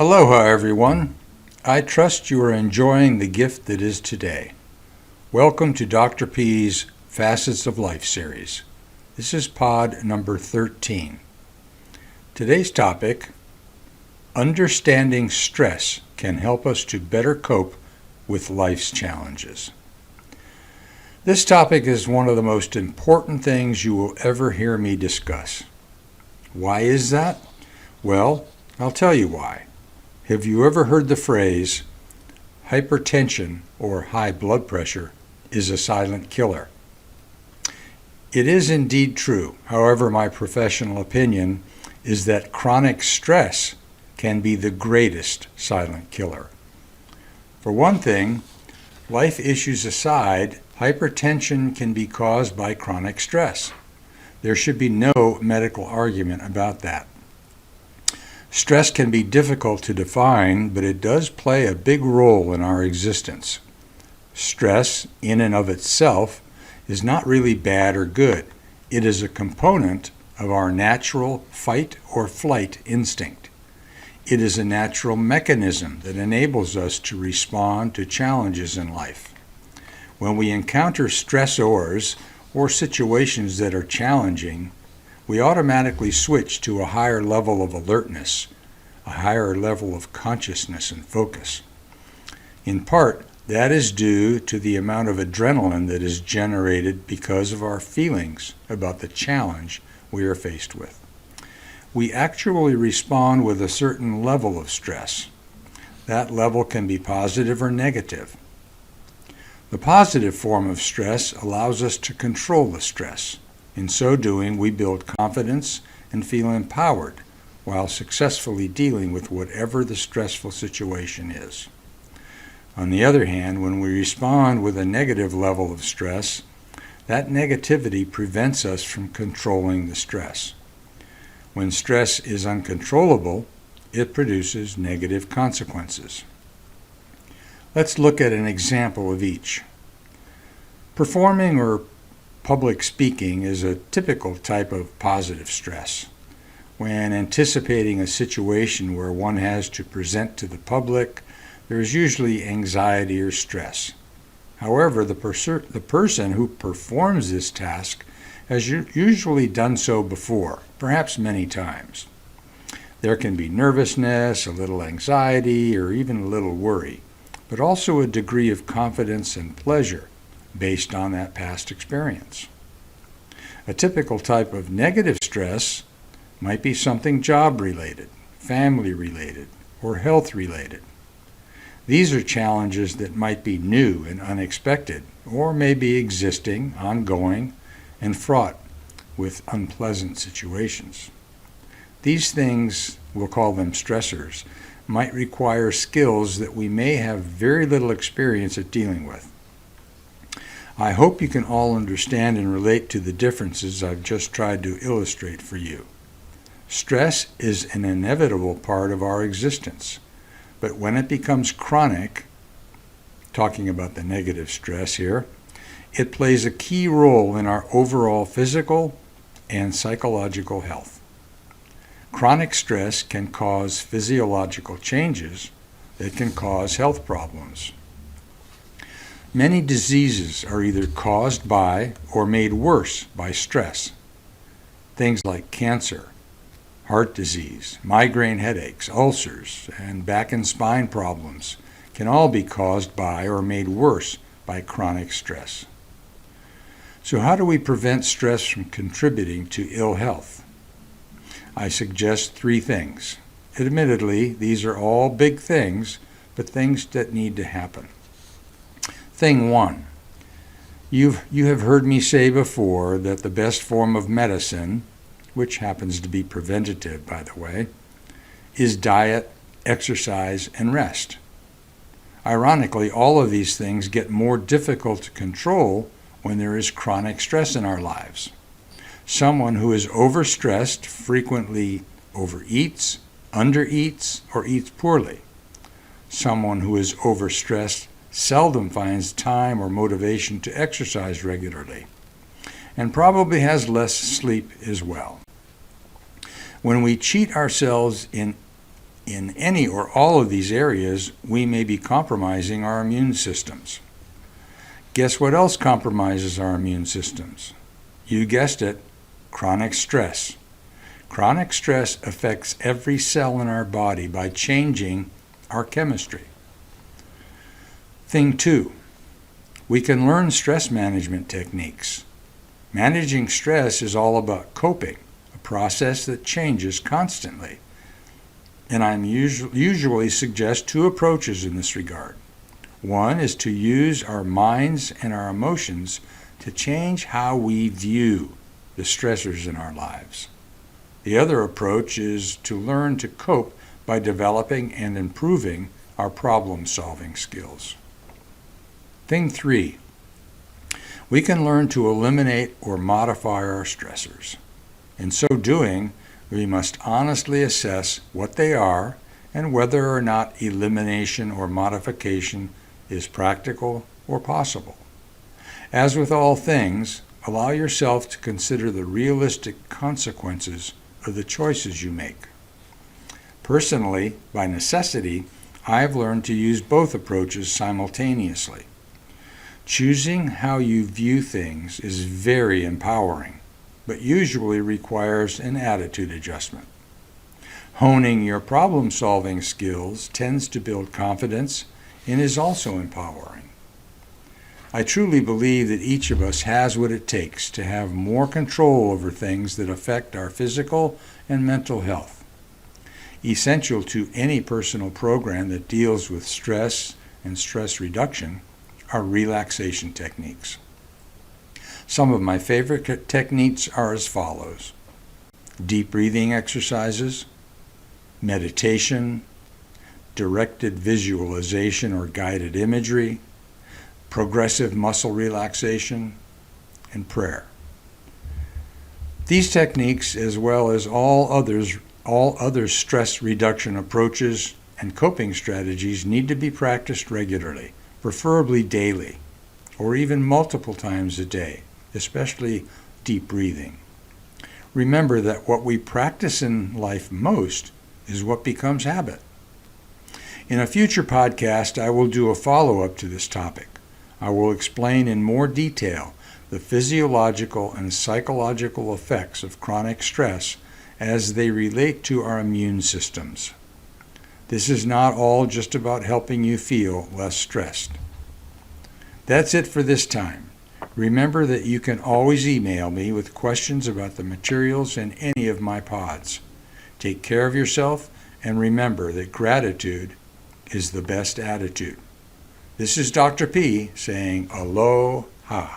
Aloha, everyone. I trust you are enjoying the gift that is today. Welcome to Dr. P's Facets of Life series. This is pod number 13. Today's topic, understanding stress can help us to better cope with life's challenges. This topic is one of the most important things you will ever hear me discuss. Why is that? Well, I'll tell you why. Have you ever heard the phrase, hypertension or high blood pressure is a silent killer? It is indeed true. However, my professional opinion is that chronic stress can be the greatest silent killer. For one thing, life issues aside, hypertension can be caused by chronic stress. There should be no medical argument about that. Stress can be difficult to define, but it does play a big role in our existence. Stress, in and of itself, is not really bad or good. It is a component of our natural fight or flight instinct. It is a natural mechanism that enables us to respond to challenges in life. When we encounter stressors or situations that are challenging, we automatically switch to a higher level of alertness, a higher level of consciousness and focus. In part, that is due to the amount of adrenaline that is generated because of our feelings about the challenge we are faced with. We actually respond with a certain level of stress. That level can be positive or negative. The positive form of stress allows us to control the stress. In so doing, we build confidence and feel empowered while successfully dealing with whatever the stressful situation is. On the other hand, when we respond with a negative level of stress, that negativity prevents us from controlling the stress. When stress is uncontrollable, it produces negative consequences. Let's look at an example of each. Performing or public speaking is a typical type of positive stress. When anticipating a situation where one has to present to the public, there is usually anxiety or stress. However, the person who performs this task has usually done so before, perhaps many times. There can be nervousness, a little anxiety, or even a little worry, but also a degree of confidence and pleasure based on that past experience. A typical type of negative stress might be something job-related, family-related, or health-related. These are challenges that might be new and unexpected, or may be existing, ongoing, and fraught with unpleasant situations. These things, we'll call them stressors, might require skills that we may have very little experience at dealing with. I hope you can all understand and relate to the differences I've just tried to illustrate for you. Stress is an inevitable part of our existence, but when it becomes chronic, talking about the negative stress here, it plays a key role in our overall physical and psychological health. Chronic stress can cause physiological changes that can cause health problems. Many diseases are either caused by or made worse by stress. Things like cancer, heart disease, migraine headaches, ulcers, and back and spine problems can all be caused by or made worse by chronic stress. So how do we prevent stress from contributing to ill health? I suggest 3 things. Admittedly, these are all big things, but things that need to happen. Thing 1, you have heard me say before that the best form of medicine, which happens to be preventative, by the way, is diet, exercise, and rest. Ironically, all of these things get more difficult to control when there is chronic stress in our lives. Someone who is overstressed frequently overeats, undereats, or eats poorly. Someone who is overstressed seldom finds time or motivation to exercise regularly, and probably has less sleep as well. When we cheat ourselves in in any or all of these areas, we may be compromising our immune systems. Guess what else compromises our immune systems? You guessed it, chronic stress. Chronic stress affects every cell in our body by changing our chemistry. Thing 2, we can learn stress management techniques. Managing stress is all about coping, a process that changes constantly. And I usually suggest 2 approaches in this regard. One is to use our minds and our emotions to change how we view the stressors in our lives. The other approach is to learn to cope by developing and improving our problem-solving skills. Thing 3, we can learn to eliminate or modify our stressors. In so doing, we must honestly assess what they are and whether or not elimination or modification is practical or possible. As with all things, allow yourself to consider the realistic consequences of the choices you make. Personally, by necessity, I have learned to use both approaches simultaneously. Choosing how you view things is very empowering, but usually requires an attitude adjustment. Honing your problem-solving skills tends to build confidence and is also empowering. I truly believe that each of us has what it takes to have more control over things that affect our physical and mental health. Essential to any personal program that deals with stress and stress reduction are relaxation techniques. Some of my favorite techniques are as follows: deep breathing exercises, meditation, directed visualization or guided imagery, progressive muscle relaxation, and prayer. These techniques, as well as all other stress reduction approaches and coping strategies, need to be practiced regularly, preferably daily, or even multiple times a day, especially deep breathing. Remember that what we practice in life most is what becomes habit. In a future podcast, I will do a follow-up to this topic. I will explain in more detail the physiological and psychological effects of chronic stress as they relate to our immune systems. This is not all just about helping you feel less stressed. That's it for this time. Remember that you can always email me with questions about the materials in any of my pods. Take care of yourself, and remember that gratitude is the best attitude. This is Dr. P saying aloha.